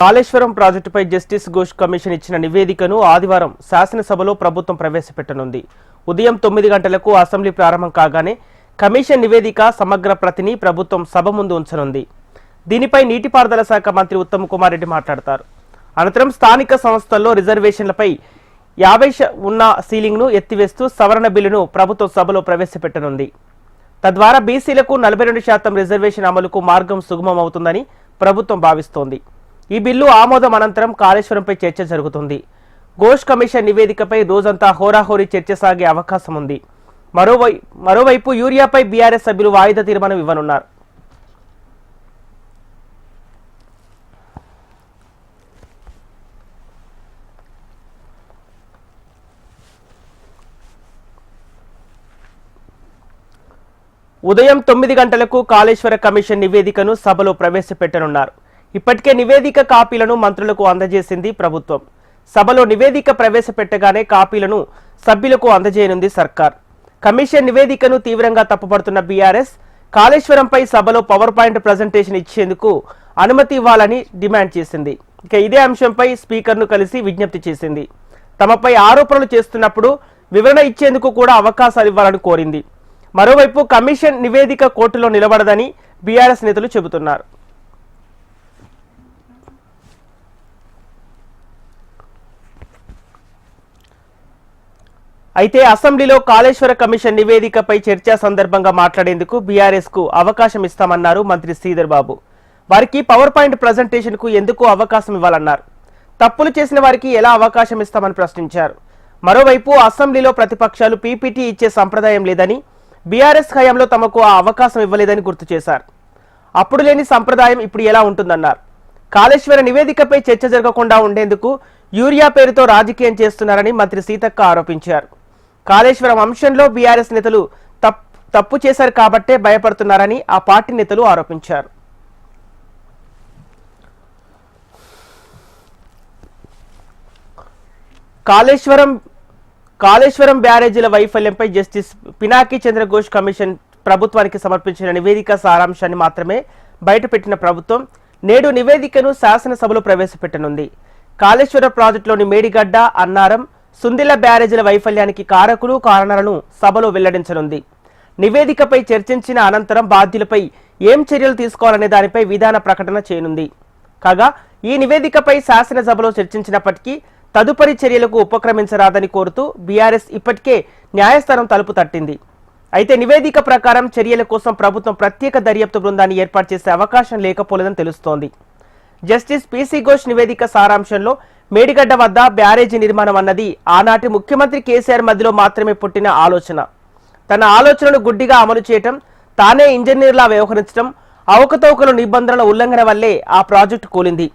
కాళేశ్వరం ప్రాజెక్టుపై justice Ghosh commission ఇచ్చిన నివేదికను ఆదివారం శాసనసభలో ప్రభుత్వం ప్రవేశపెట్టనుంది. ఉదయం 9 గంటలకు అసెంబ్లీ ప్రారంభం కాగానే కమిషన్ నివేదిక సమగ్ర ప్రతిని ప్రభుత్వం సభ ముందు ఉంచనుంది. దీనిపై నీటిపారుదల శాఖ మంత్రి ఉత్తమ్ కుమార్ రెడ్డి మాట్లాడతారు. అనంతరం స్థానిక సంస్థల్లో రిజర్వేషన్లపై 50 ఉన్న సీలింగ్ను ఎత్తివేస్తూ సవరణ బిల్లును ప్రభుత్వం సభలో ప్రవేశపెట్టనుంది. తద్వారా బీసీలకు 42% రిజర్వేషన్ అమలుకు మార్గం సుగమం అవుతుందని ప్రభుత్వం భావిస్తోంది. ఈ బిల్లు ఆమోదం అనంతరం కాళేశ్వరంపై చర్చ జరుగుతుంది. ఘోష్ కమిషన్ నివేదికపై రోజంతా హోరాహోరీ చర్చ సాగే అవకాశం ఉంది. మరోవైపు యూరియాపై బీఆర్ఎస్ సభ్యులు వాయిదా తీర్మానం ఇవ్వనున్నారు. ఉదయం 9 గంటలకు కాళేశ్వర కమిషన్ నివేదికను సభలో ప్రవేశపెట్టనున్నారు. ఇప్పటికే నివేదిక కాపీలను మంత్రులకు అందజేసింది ప్రభుత్వం. సభలో నివేదిక ప్రవేశపెట్టగానే కాపీలను సభ్యులకు అందజేయనుంది సర్కార్. కమిషన్ నివేదికను తీవ్రంగా తప్పుపడుతున్న బీఆర్ఎస్ కాళేశ్వరంపై సభలో పవర్ పాయింట్ ప్రజెంటేషన్ ఇచ్చేందుకు అనుమతి ఇవ్వాలని డిమాండ్ చేసింది. ఇక ఇదే అంశంపై స్పీకర్ను కలిసి విజ్ఞప్తి చేసింది. తమపై ఆరోపణలు చేస్తున్నప్పుడు వివరణ ఇచ్చేందుకు కూడా అవకాశాలు ఇవ్వాలని కోరింది. మరోవైపు కమిషన్ నివేదిక కోర్టులో నిలబడదని బీఆర్ఎస్ నేతలు చెబుతున్నారు. అయితే అసెంబ్లీలో కాళేశ్వర కమిషన్ నివేదికపై చర్చ సందర్భంగా మాట్లాడేందుకు బీఆర్ఎస్ కు అవకాశం ఇస్తామన్నారు మంత్రి శ్రీధర్ బాబు. వారికి పవర్ పాయింట్ ప్రజెంటేషన్ కు ఎందుకు అవకాశం ఇవ్వాలన్నారు. తప్పులు చేసిన వారికి ఎలా అవకాశం ఇస్తామని ప్రశ్నించారు. మరోవైపు అసెంబ్లీలో ప్రతిపక్షాలు పీపీటీ ఇచ్చే సంప్రదాయం లేదని, బీఆర్ఎస్ హయాంలో తమకు ఆ అవకాశం ఇవ్వలేదని గుర్తు చేశారు. అప్పుడు లేని సంప్రదాయం ఇప్పుడు ఎలా ఉంటుందన్నారు. కాళేశ్వర నివేదికపై చర్చ జరగకుండా ఉండేందుకు యూరియా పేరుతో రాజకీయం చేస్తున్నారని మంత్రి సీతక్క ఆరోపించారు. కాళేశ్వరం అంశంలో బీఆర్ఎస్ నేతలు తప్పు చేశారు కాబట్టే భయపడుతున్నారని ఆ పార్టీ నేతలు ఆరోపించారు. కాళేశ్వరం బ్యారేజీల వైఫల్యంపై జస్టిస్ పినాకి చంద్ర ఘోష్ కమిషన్ ప్రభుత్వానికి సమర్పించిన నివేదిక సారాంశాన్ని మాత్రమే బయటపెట్టిన ప్రభుత్వం నేడు నివేదికను శాసనసభలో ప్రవేశపెట్టనుంది. కాళేశ్వర ప్రాజెక్టులోని మేడిగడ్డ, అన్నారం, సుందిళ్ల బ్యారేజీల వైఫల్యానికి కారణాలను సభలో వెల్లడించనుంది. నివేదికపై చర్చించిన అనంతరం బాధ్యులపై ఏం చర్యలు తీసుకోవాలనే దానిపై విధాన ప్రకటన చేయనుంది. కాగా ఈ నివేదికపై శాసనసభలో చర్చించినప్పటికీ తదుపరి చర్యలకు ఉపక్రమించరాదని కోరుతూ బీఆర్ఎస్ ఇప్పటికే న్యాయస్థానం తలుపు తట్టింది. అయితే నివేదిక ప్రకారం చర్యల కోసం ప్రభుత్వం ప్రత్యేక దర్యాప్తు బృందాన్ని ఏర్పాటు చేసే అవకాశం లేకపోలేదని తెలుస్తోంది. జస్టిస్ పీసీ ఘోష్ నివేదిక సారాంశంలో మేడిగడ్డ వద్ద బ్యారేజీ నిర్మాణం అన్నది ఆనాటి ముఖ్యమంత్రి కేసీఆర్ మధ్యలో మాత్రమే పుట్టిన ఆలోచన. తన ఆలోచనను గుడ్డిగా అమలు చేయటం, తానే ఇంజనీర్లా వ్యవహరించడం, అవకతవకలు నిబంధనల ఉల్లంఘన వల్లే ఆ ప్రాజెక్టు కూలింది.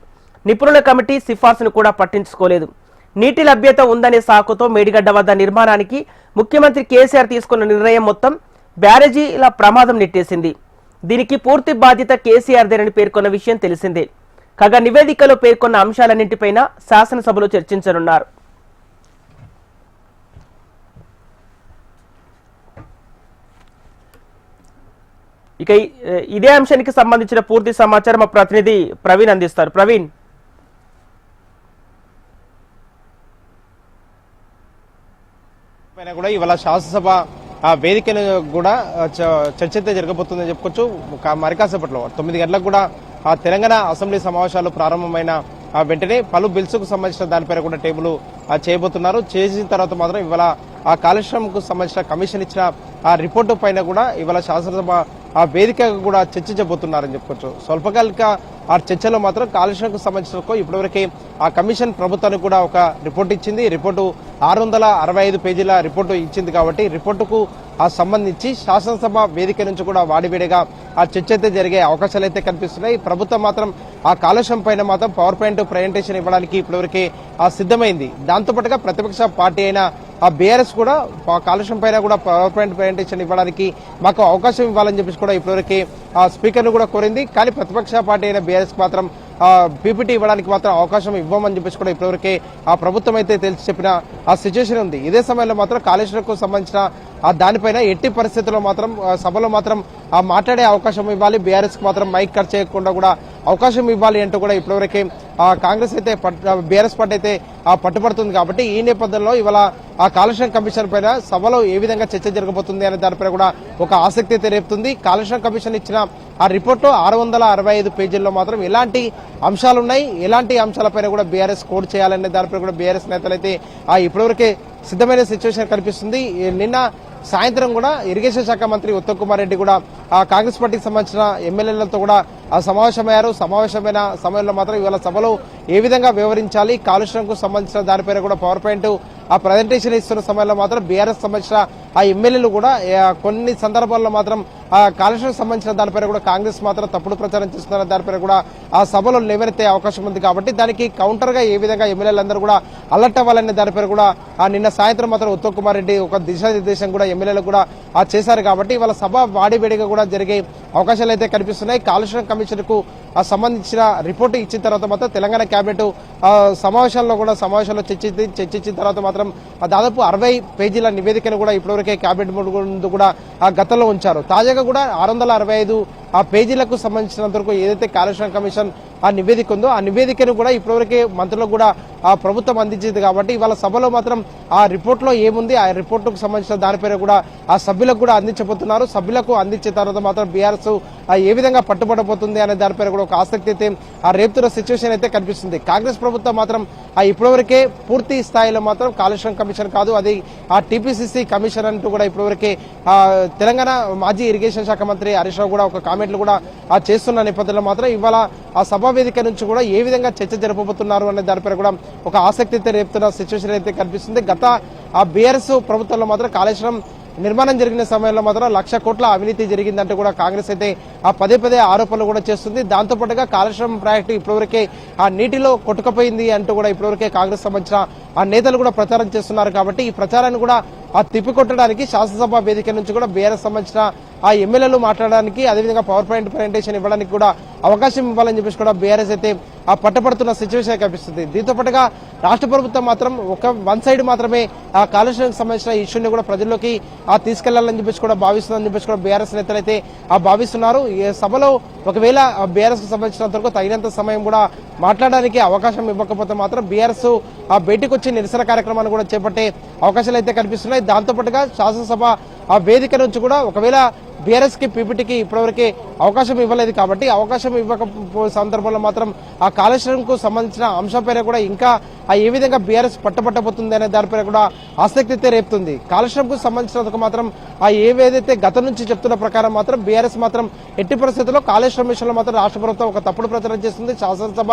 నిపుణుల కమిటీ సిఫార్సును కూడా పట్టించుకోలేదు. నీటి లభ్యత ఉందనే సాకుతో మేడిగడ్డ వద్ద నిర్మాణానికి ముఖ్యమంత్రి కేసీఆర్ తీసుకున్న నిర్ణయం మొత్తం బ్యారేజీల ప్రమాదం నెట్టేసింది. దీనికి పూర్తి బాధ్యత కేసీఆర్దేనని పేర్కొన్న విషయం తెలిసిందే. కాగా నివేదికలో పేర్కొన్న అంశాలన్నింటిపైన శాసనసభలో చర్చించనున్నారు. ఇక ఇదే అంశానికి సంబంధించిన పూర్తి సమాచారం మా ప్రతినిధి ప్రవీణ్ అందిస్తారు. ప్రవీణ్, కూడా ఇవాళ శాసనసభ వేదికను కూడా చర్చ జరగబోతుందని చెప్పుకోవచ్చు. మరి కాసేపట్లో 9 గంటలకు కూడా తెలంగాణ అసెంబ్లీ సమావేశాలు ప్రారంభమైన వెంటనే పలు బిల్స్ కు సంబంధించిన దానిపైన కూడా టేబుల్ చేయబోతున్నారు. చేసిన తర్వాత మాత్రం ఇవాళ ఆ కాళేశ్వరంకు సంబంధించిన కమిషన్ ఇచ్చిన ఆ రిపోర్టు పైన కూడా ఇవాళ శాసనసభ వేదిక కూడా చర్చించబోతున్నారని చెప్పుకోవచ్చు. స్వల్పకాలిక ఆ చర్చలో మాత్రం కాళేశ్వరంకు సంబంధించిన ఇప్పటివరకే ఆ కమిషన్ ప్రభుత్వానికి కూడా ఒక రిపోర్టు ఇచ్చింది. రిపోర్టు 665 పేజీల రిపోర్టు ఇచ్చింది కాబట్టి రిపోర్టుకు సంబంధించి శాసనసభ వేదిక నుంచి కూడా వాడివేడిగా ఆ చర్చ అయితే జరిగే అవకాశాలు అయితే కనిపిస్తున్నాయి. ప్రభుత్వం మాత్రం ఆ కాళేశ్వరం పైన మాత్రం పవర్ పాయింట్ ప్రజెంటేషన్ ఇవ్వడానికి ఇప్పటివరకే దాంతోపాటుగా ప్రతిపక్ష పార్టీ అయిన ఆ బీఆర్ఎస్ కూడా కాళేశ్వరం పైన కూడా పవర్ పాయింట్ ప్రజెంటేషన్ ఇవ్వడానికి మాకు అవకాశం ఇవ్వాలని చెప్పేసి కూడా ఇప్పటివరకే ఆ స్పీకర్ ను కూడా కోరింది. కానీ ప్రతిపక్ష పార్టీ అయిన బీఆర్ఎస్ మాత్రం పీపీటీ ఇవ్వడానికి మాత్రం అవకాశం ఇవ్వమని చెప్పేసి కూడా ఇప్పటివరకే ఆ ప్రభుత్వం అయితే తెలిసి చెప్పిన ఆ సిచ్యువేషన్ ఉంది. ఇదే సమయంలో మాత్రం కాళేశ్వరంకు సంబంధించిన దానిపైన ఎట్టి పరిస్థితుల్లో మాత్రం సభలో మాత్రం మాట్లాడే అవకాశం ఇవ్వాలి, బీఆర్ఎస్ కు మాత్రం మైక్ కట్ చేయకుండా కూడా అవకాశం ఇవ్వాలి అంటూ కూడా ఇప్పటివరకే కాంగ్రెస్ అయితే బీఆర్ఎస్ పార్టీ అయితే పట్టుబడుతుంది కాబట్టి ఈ నేపథ్యంలో ఇవాళ ఆ కాళేశ్వరం కమిషన్ పైన సభలో ఏ విధంగా చర్చ జరగబోతుంది అనే దానిపై కూడా ఒక ఆసక్తి అయితే రేపుతుంది. కాళేశ్వరం కమిషన్ ఇచ్చిన ఆ రిపోర్టు 665 పేజీల్లో మాత్రం ఎలాంటి అంశాలున్నాయి, ఎలాంటి అంశాలపైన కూడా బీఆర్ఎస్ కోడ్ చేయాలనే దానిపై కూడా బీఆర్ఎస్ నేతలు అయితే ఇప్పటివరకే సిద్ధమైన సిచ్యువేషన్ కనిపిస్తుంది. నిన్న సాయంత్రం కూడా ఇరిగేషన్ శాఖ మంత్రి ఉత్తమ్ కుమార్ రెడ్డి కూడా కాంగ్రెస్ పార్టీకి సంబంధించిన ఎమ్మెల్యేలతో కూడా సమావేశమయ్యారు. సమావేశమైన సమయంలో మాత్రం ఇవాళ సభలో ఏ విధంగా వివరించాలి, కాలుష్యంకు సంబంధించిన దానిపైన కూడా పవర్ పాయింట్ ప్రజెంటేషన్ ఇస్తున్న సమయంలో మాత్రం బీఆర్ఎస్ సంబంధించిన ఎమ్మెల్యేలు కూడా కొన్ని సందర్భాల్లో మాత్రం కాలుష్యం సంబంధించిన దానిపైన కూడా కాంగ్రెస్ మాత్రం తప్పుడు ప్రచారం చేస్తున్న దానిపైన కూడా ఆ సభలో లేవనెత్తే అవకాశం ఉంది. కాబట్టి దానికి కౌంటర్ గా ఏ విధంగా ఎమ్మెల్యేలందరూ కూడా అలర్ట్ అవ్వాలనే దానిపైన కూడా నిన్న సాయంత్రం మాత్రం ఉత్తమ్ కుమార్ రెడ్డి ఒక దిశానిర్దేశం కూడా ఎమ్మెల్యేలకు కూడా చేశారు. కాబట్టి ఇవాళ సభ వాడివేడిగా కూడా జరిగే అవకాశాలు అయితే కనిపిస్తున్నాయి. కాళేశ్వరం కమిషన్ కు సంబంధించిన రిపోర్టు ఇచ్చిన తర్వాత మాత్రం తెలంగాణ కేబినెట్ సమావేశాల్లో చర్చించిన తర్వాత మాత్రం దాదాపు 60 పేజీల నివేదికను కూడా ఇప్పటివరకే కేబినెట్ ముందు కూడా గతంలో ఉంచారు. తాజాగా కూడా 665 పేజీలకు సంబంధించినంత వరకు ఏదైతే కాళేశ్వరం కమిషన్ నివేదిక ఉందో ఆ నివేదికను కూడా ఇప్పటివరకే మంత్రులకు కూడా ప్రభుత్వం అందించింది. కాబట్టి ఇవాళ సభలో మాత్రం ఆ రిపోర్ట్ లో ఏముంది, ఆ రిపోర్టుకు సంబంధించిన దానిపైన కూడా ఆ సభ్యులకు కూడా అందించబోతున్నారు. సభ్యులకు అందించిన తర్వాత మాత్రం బీఆర్ఎస్ ఏ విధంగా పట్టుబడబోతుంది అనే దానిపైన కూడా ఒక ఆసక్తి అయితే రేపుతున్న సిచ్యువేషన్ అయితే కనిపిస్తుంది. కాంగ్రెస్ ప్రభుత్వం మాత్రం ఇప్పటివరకే పూర్తి స్థాయిలో మాత్రం కాళేశ్వరం కమిషన్ కాదు, అది టీపీసీసీ కమిషన్ అంటూ కూడా ఇప్పటివరకే తెలంగాణ మాజీ ఇరిగేషన్ శాఖ మంత్రి హరీష్ రావు కూడా ఒక కామెంట్లు కూడా చేస్తున్న నేపథ్యంలో మాత్రం ఇవాళ ఆ సభా వేదిక నుంచి కూడా ఏ విధంగా చర్చ జరపబోతున్నారు అనే దానిపై కూడా ఒక ఆసక్తి అయితే రేపుతున్న సిచ్యువేషన్ అయితే కనిపిస్తుంది. గత బీఆర్ఎస్ ప్రభుత్వంలో మాత్రం కాళేశ్వరం నిర్మాణం జరిగిన సమయంలో మాత్రం 1,00,000 కోట్ల అవినీతి జరిగిందంటూ కూడా కాంగ్రెస్ అయితే పదే ఆరోపణలు కూడా చేస్తుంది. దాంతో పాటుగా కాళేశ్వరం ప్రాజెక్టు ఇప్పటివరకే నీటిలో కొట్టుకుపోయింది అంటూ కూడా ఇప్పటివరకే కాంగ్రెస్ సంబంధించిన నేతలు కూడా ప్రచారం చేస్తున్నారు. కాబట్టి ఈ ప్రచారాన్ని కూడా తిప్పికొట్టడానికి శాసనసభ వేదిక నుంచి కూడా బీఆర్ఎస్ సంబంధించిన ఎమ్మెల్యేలు మాట్లాడడానికి, అదేవిధంగా పవర్ పాయింట్ ప్రజెంటేషన్ ఇవ్వడానికి కూడా అవకాశం ఇవ్వాలని చెప్పేసి కూడా బీఆర్ఎస్ అయితే పట్టపడుతున్న సిచ్యువేషన్ కనిపిస్తుంది. దీంతో పాటుగా రాష్ట్ర ప్రభుత్వం మాత్రం వన్ సైడ్ మాత్రమే కాళేశ్వరానికి సంబంధించిన ఇష్యూని కూడా ప్రజల్లోకి తీసుకెళ్లాలని చెప్పేసి కూడా భావిస్తుందని చెప్పేసి కూడా బీఆర్ఎస్ నేతలు అయితే భావిస్తున్నారు. ఈ సభలో ఒకవేళ బీఆర్ఎస్ కు సంబంధించినంత వరకు తగినంత సమయం కూడా మాట్లాడడానికి అవకాశం ఇవ్వకపోతే మాత్రం బీఆర్ఎస్ బయటకు వచ్చి నిరసన కార్యక్రమాన్ని కూడా చేపట్టే అవకాశాలు అయితే కనిపిస్తున్నాయి. దాంతో పాటుగా శాసనసభ వేదిక నుంచి కూడా ఒకవేళ బీఆర్ఎస్ కి పీపీటీకి ఇప్పటివరకే అవకాశం ఇవ్వలేదు. కాబట్టి అవకాశం ఇవ్వకపో సందర్భంలో మాత్ం ఆ కాళేశ్వరంకు సంబంధించిన అంశంపైన కూడా ఇంకా ఏ విధంగా బీఆర్ఎస్ పట్టబట్టబోతుంది అనే దానిపైన కూడా ఆసక్తి అయితే రేపుతుంది. కాళేశ్వరంకు సంబంధించినందుకు మాత్రం ఏదైతే గతం నుంచి చెప్తున్న ప్రకారం మాత్రం బీఆర్ఎస్ మాత్రం ఎట్టి పరిస్థితుల్లో కాళేశ్వరం విషయంలో మాత్రం రాష్ట్ర ప్రభుత్వం ఒక తప్పుడు ప్రచారం చేస్తుంది. శాసనసభ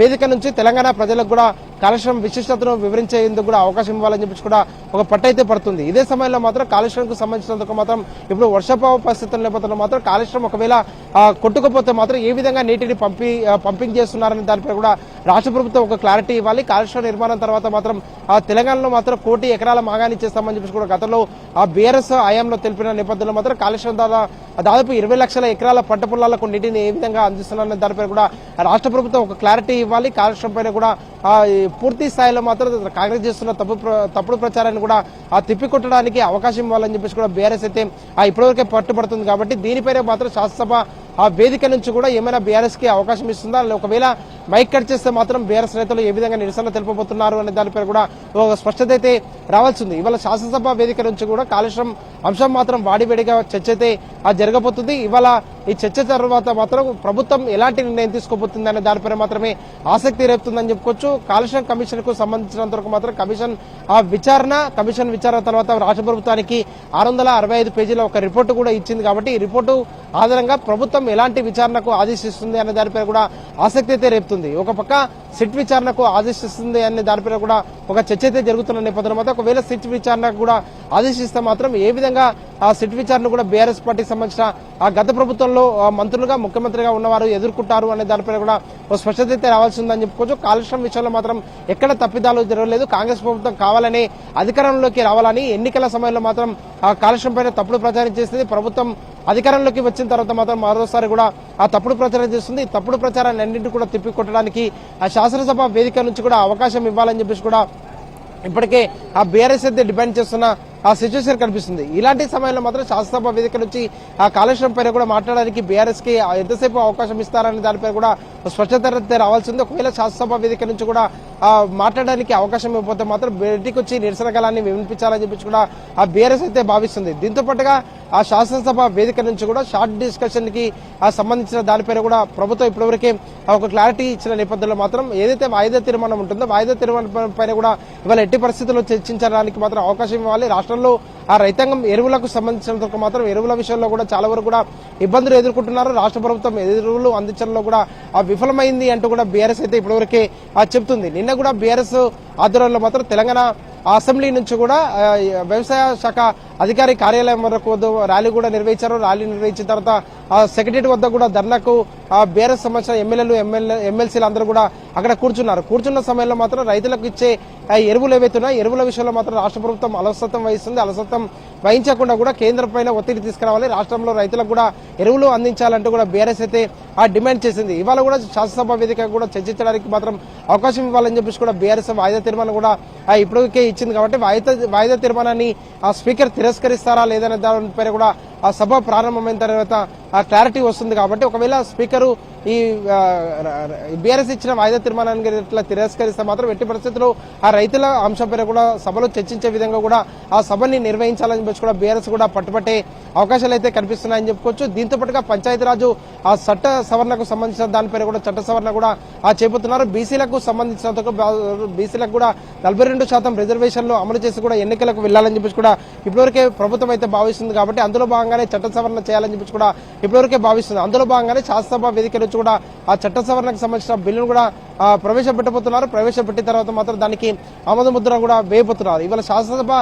వేదిక నుంచి తెలంగాణ ప్రజలకు కూడా కాళేశ్వరం విశిష్టతను వివరించేందుకు కూడా అవకాశం ఇవ్వాలని చెప్పి కూడా ఒక పట్టయితే పడుతుంది. ఇదే సమయంలో మాత్రం కాళేశ్వరంకు సంబంధించినందుకు మాత్రం ఇప్పుడు వర్షాభావ పరిస్థితుల నేపథ్యంలో మాత్రం కాళేశ్వరం ఒకవేళ కొట్టుకుపోతే మాత్రం ఏ విధంగా నీటిని పంపింగ్ చేస్తున్నారనే దానిపై కూడా రాష్ట్ర ప్రభుత్వం ఒక క్లారిటీ ఇవ్వాలి. కాళేశ్వరం నిర్మాణం తర్వాత మాత్రం తెలంగాణలో మాత్రం 1 కోటి ఎకరాల మాగాని చేస్తామని చెప్పి కూడా గతంలో బీఆర్ఎస్ హయాంలో తెలిపిన నేపథ్యంలో మాత్రం కాళేశ్వరం దాదాపు 20 లక్షల ఎకరాల పంట పొలాలకు నీటిని ఏ విధంగా అందిస్తున్నారనే దానిపై కూడా రాష్ట్ర ప్రభుత్వం ఒక క్లారిటీ ఇవ్వాలి. కాళేశ్వరం పైన కూడా పూర్తి స్థాయిలో మాత్రం కాంగ్రెస్ చేస్తున్న తప్పుడు ప్రచారాన్ని కూడా తిప్పికొట్టడానికి అవకాశం ఇవ్వాలని చెప్పేసి కూడా బీఆర్ఎస్ అయితే ఇప్పటివరకే పట్టుబడుతుంది. కాబట్టి దీనిపైన మాత్రం శాసనసభ వేదిక నుంచి కూడా ఏమైనా బీఆర్ఎస్ కి అవకాశం ఇస్తుందా, ఒకవేళ మైక్ కట్ చేస్తే మాత్రం బీఆర్ఎస్ నేతలు ఏ విధంగా నిరసన తెలుపబోతున్నారు అనే దానిపై కూడా ఒక స్పష్టత అయితే రావాల్సింది. ఇవాళ శాసనసభ వేదిక నుంచి కూడా కాళేశ్వరం అంశం మాత్రం వాడివేడిగా చర్చ అయితే జరగబోతుంది. ఇవాళ ఈ చర్చ తర్వాత మాత్రం ప్రభుత్వం ఎలాంటి నిర్ణయం తీసుకోబోతుంది అనే దానిపై మాత్రమే ఆసక్తి రేపుతుందని చెప్పుకోవచ్చు. కాళేశ్వరం కమిషన్ కు సంబంధించినంత వరకు మాత్రం కమిషన్ విచారణ తర్వాత రాష్ట్ర ప్రభుత్వానికి 665 పేజీల ఒక రిపోర్టు కూడా ఇచ్చింది. కాబట్టి ఈ రిపోర్టు ఆధారంగా ప్రభుత్వం ఎలాంటి విచారణకు ఆదేశిస్తుంది అనే దానిపై కూడా ఆసక్తి అయితే రేపుతుంది. ఒక పక్క సిట్ విచారణకు ఆదేశిస్తుంది అనే దానిపై కూడా ఒక చర్చ అయితే జరుగుతున్న నేపథ్యంలో మాత్రం ఒకవేళ సిట్ విచారణకు కూడా ఆదేశిస్తే మాత్రం ఏ విధంగా ఆ సిట్ విచారణ కూడా బీఆర్ఎస్ పార్టీకి సంబంధించిన గత ప్రభుత్వంలో మంత్రులుగా ముఖ్యమంత్రిగా ఉన్నవారు ఎదుర్కొంటారు అనే దానిపై కూడా ఒక స్పష్టత అయితే రావాల్సిందని చెప్పుకోవచ్చు. కాళేశ్వరం విషయంలో మాత్రం ఎక్కడ తప్పిదాలు జరగలేదు. కాంగ్రెస్ ప్రభుత్వం కావాలని అధికారంలోకి రావాలని ఎన్నికల సమయంలో మాత్రం కాళేశ్వరం పైన తప్పుడు ప్రచారం చేసింది. ప్రభుత్వం అధికారంలోకి వచ్చిన తర్వాత మాత్రం మరోసారి కూడా తప్పుడు ప్రచారం చేస్తుంది. తప్పుడు ప్రచారాన్ని అన్నింటినీ కూడా తిప్పికొట్టడానికి శాసనసభ వేదిక నుంచి కూడా అవకాశం ఇవ్వాలని చెప్పేసి కూడా ఇప్పటికే బీఆర్ఎస్ అయితే డిమాండ్ చేస్తున్న ఆ సిచ్యువేషన్ కనిపిస్తుంది. ఇలాంటి సమయంలో మాత్రం శాసనసభ వేదిక నుంచి ఆ కాళేశ్వరం పైన కూడా మాట్లాడడానికి బీఆర్ఎస్ కి ఎంతసేపు అవకాశం ఇస్తారని దానిపై కూడా స్పష్టత రావాల్సింది. ఒకవేళ శాసనసభ వేదిక నుంచి కూడా మాట్లాడడానికి అవకాశం ఇవ్వకపోతే మాత్రం బయటికి వచ్చి నిరసన గలాన్ని వినిపించాలని చెప్పి కూడా ఆ బీఆర్ఎస్ అయితే భావిస్తుంది. దీంతో పాటుగా ఆ శాసనసభ వేదిక నుంచి కూడా షార్ట్ డిస్కషన్ కి సంబంధించిన దానిపైన కూడా ప్రభుత్వం ఇప్పటివరకే ఒక క్లారిటీ ఇచ్చిన నేపథ్యంలో మాత్రం ఏదైతే వాయిదా తీర్మానం ఉంటుందో వాయిదా తీర్మానం పైన కూడా ఇవాళ ఎట్టి పరిస్థితుల్లో చర్చించడానికి మాత్రం అవకాశం ఇవ్వాలి. రాష్ట్రంలో ఆ రైతాంగం ఎరువులకు సంబంధించినందుకు మాత్రం ఎరువుల విషయంలో కూడా చాలా వరకు కూడా ఇబ్బందులు ఎదుర్కొంటున్నారు. రాష్ట్ర ప్రభుత్వం ఎరువులు అందించడంలో కూడా విఫలమైంది అంటూ కూడా బీఆర్ఎస్ అయితే ఇప్పటివరకే చెప్తుంది. నిన్న కూడా బీఆర్ఎస్ ఆధ్వర్యంలో మాత్రం తెలంగాణ అసెంబ్లీ నుంచి కూడా వ్యవసాయ శాఖ అధికారి కార్యాలయం వరకు ర్యాలీ కూడా నిర్వహించారు. ర్యాలీ నిర్వహించిన తర్వాత సెక్రటరీ వద్ద కూడా ధర్నాకు బీఆర్ఎస్ సంబంధించిన ఎమ్మెల్యేలు ఎమ్మెల్సీలు అందరూ కూడా అక్కడ కూర్చున్నారు. కూర్చున్న సమయంలో మాత్రం రైతులకు ఇచ్చే ఎరువులు ఏవైతున్నాయో ఎరువుల విషయంలో మాత్రం రాష్ట్ర ప్రభుత్వం అలసత్వం వహిస్తుంది. అలసత్వం వహించకుండా కూడా కేంద్రం పైన ఒత్తిడి తీసుకురావాలి, రాష్ట్రంలో రైతులకు కూడా ఎరువులు అందించాలంటూ కూడా బీఆర్ఎస్ అయితే డిమాండ్ చేసింది. ఇవాళ కూడా శాసనసభ వేదిక కూడా చర్చించడానికి మాత్రం అవకాశం ఇవ్వాలని చెప్పేసి కూడా బీఆర్ఎస్ వాయిదా తీర్మానం కూడా ఇప్పటికే ఇచ్చింది. కాబట్టి వాయిదా తీర్మానాన్ని స్పీకర్ తిరస్కరిస్తారా లేదనే దానిపైన కూడా ఆ సభ ప్రారంభమైన తర్వాత ఆ క్లారిటీ వస్తుంది. కాబట్టి ఒకవేళ స్పీకరు ఈ బీఆర్ఎస్ ఇచ్చిన వాయిదా తీర్మానాన్ని ఇట్లా తిరస్కరిస్తే మాత్రం ఎట్టి పరిస్థితుల్లో ఆ రైతుల అంశంపైన కూడా సభలో చర్చించే విధంగా కూడా ఆ సభని నిర్వహించాలని చెప్పి కూడా బీఆర్ఎస్ కూడా పట్టుపట్టే అవకాశాలు అయితే కనిపిస్తున్నాయని చెప్పుకోవచ్చు. దీంతో పాటుగా పంచాయతీరాజు ఆ చట్ట సవరణకు సంబంధించిన దానిపైన కూడా చట్ట సవరణ కూడా చేపడుతున్నారు. బీసీలకు సంబంధించినందుకు బీసీలకు కూడా 42% రిజర్వేషన్లు అమలు చేసి కూడా ఎన్నికలకు వెళ్లాలని చెప్పి కూడా ఇప్పటివరకే ప్రభుత్వం అయితే భావిస్తుంది. కాబట్టి అందులో భాగంగానే చట్ట సవరణ చేయాలని చెప్పి కూడా ఇప్పటివరకే భావిస్తుంది. అందులో భాగంగానే శాసనసభ వేదిక నుంచి కూడా ఆ చట్ట సవరణకు సంబంధించిన బిల్లును కూడా ప్రవేశపెట్టబోతున్నారు. ప్రవేశపెట్టిన తర్వాత మాత్రం దానికి ఆమోద ముద్ర కూడా వేయబోతున్నారు. ఇవాళ శాసనసభ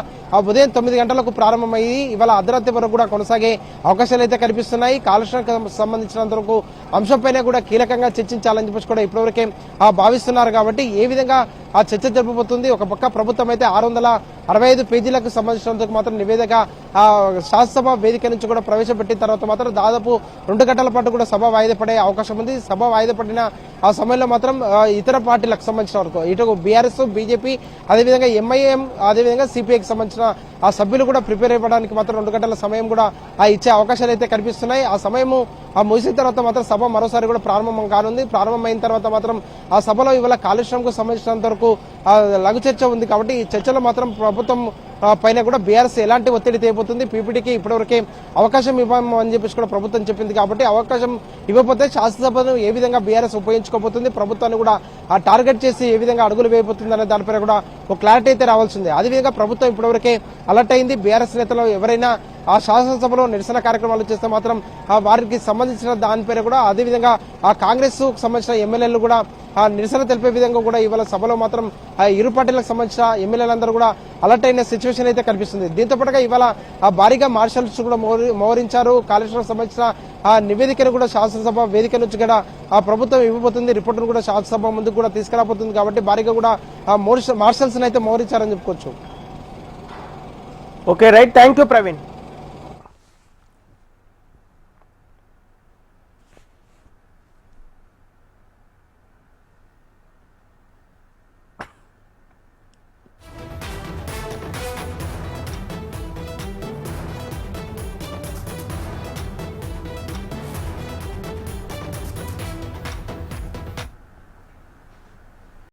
ఉదయం 9 గంటలకు ప్రారంభమయ్యి ఇవాళ అర్ధరాత్రి వరకు కూడా కొనసాగే అవకాశాలు అయితే కనిపిస్తున్నాయి. కాలుష్యానికి సంబంధించినంత వరకు అంశంపైన కూడా కీలకంగా చర్చించాలని చెప్పి కూడా ఇప్పటివరకే భావిస్తున్నారు. కాబట్టి ఏ విధంగా ఆ చర్చ జరపబోతుంది? ఒక పక్క ప్రభుత్వం అయితే 665 పేజీలకు సంబంధించినందుకు మాత్రం నివేదిక శాసనసభ వేదిక నుంచి కూడా ప్రవేశపెట్టిన తర్వాత మాత్రం దాదాపు 2 గంటల పాటు కూడా సభ వాయిదా పడే అవకాశం ఉంది. సభ వాయిదా పడిన ఆ సమయంలో మాత్రం ఇతర పార్టీలకు సంబంధించిన వరకు ఇటు బీఆర్ఎస్, బీజేపీ, అదేవిధంగా ఎంఐఎం, అదేవిధంగా సిపిఐకి సంబంధించిన ఆ సభ్యులు కూడా ప్రిపేర్ అవ్వడానికి మాత్రం 2 గంటల సమయం కూడా ఇచ్చే అవకాశాలు అయితే కనిపిస్తున్నాయి. ఆ సమయము ముగిసిన తర్వాత మాత్రం సభ మరోసారి కూడా ప్రారంభం కానుంది. ప్రారంభమైన తర్వాత మాత్రం ఆ సభలో ఇవాళ కాలుష్యంకు సంబంధించినంత వరకు లఘు చర్చ ఉంది. కాబట్టి ఈ చర్చలో మాత్రం ప్రభుత్వం పైన కూడా బీఆర్ఎస్ ఎలాంటి ఒత్తిడి తేపోతుంది, పీపీటీకి ఇప్పటివరకే అవకాశం ఇవ్వమని చెప్పేసి కూడా ప్రభుత్వం చెప్పింది. కాబట్టి అవకాశం ఇవ్వకపోతే శాసనసభను ఏ విధంగా బీఆర్ఎస్ ఉపయోగించుకోబోతుంది, ప్రభుత్వాన్ని కూడా టార్గెట్ చేసి ఏ విధంగా అడుగులు వేయబోతుంది అనే దానిపైన కూడా ఒక క్లారిటీ అయితే రావాల్సిందే. అదేవిధంగా ప్రభుత్వం ఇప్పటివరకే అలర్ట్ అయింది. బీఆర్ఎస్ నేతలు ఎవరైనా ఆ శాసనసభలో నిరసన కార్యక్రమాలు చేస్తే మాత్రం వారికి సంబంధించిన దానిపైన కూడా అదేవిధంగా ఆ కాంగ్రెస్ సంబంధించిన ఎమ్మెల్యేలు కూడా నిరసన తెలిపే విధంగా కూడా ఇవాళ సభలో మాత్రం ఇరు పార్టీలకు సంబంధించిన ఎమ్మెల్యేలందరూ కూడా అలర్ట్ అయిన సిచ్యువేషన్ అయితే కనిపిస్తుంది. దీంతో పాటుగా ఇవాళ భారీగా మార్షల్స్ కూడా మోహరించారు. కాళేశ్వరం సంబంధించిన నివేదికను కూడా శాసనసభ వేదిక నుంచి కూడా ప్రభుత్వం ఇవ్వబోతుంది. రిపోర్టును కూడా శాసనసభ ముందుకు కూడా తీసుకురాబోతుంది. కాబట్టి భారీగా కూడా మార్షల్స్ అయితే మోహరించారని చెప్పుకోవచ్చు. Okay right, thank you Praveen.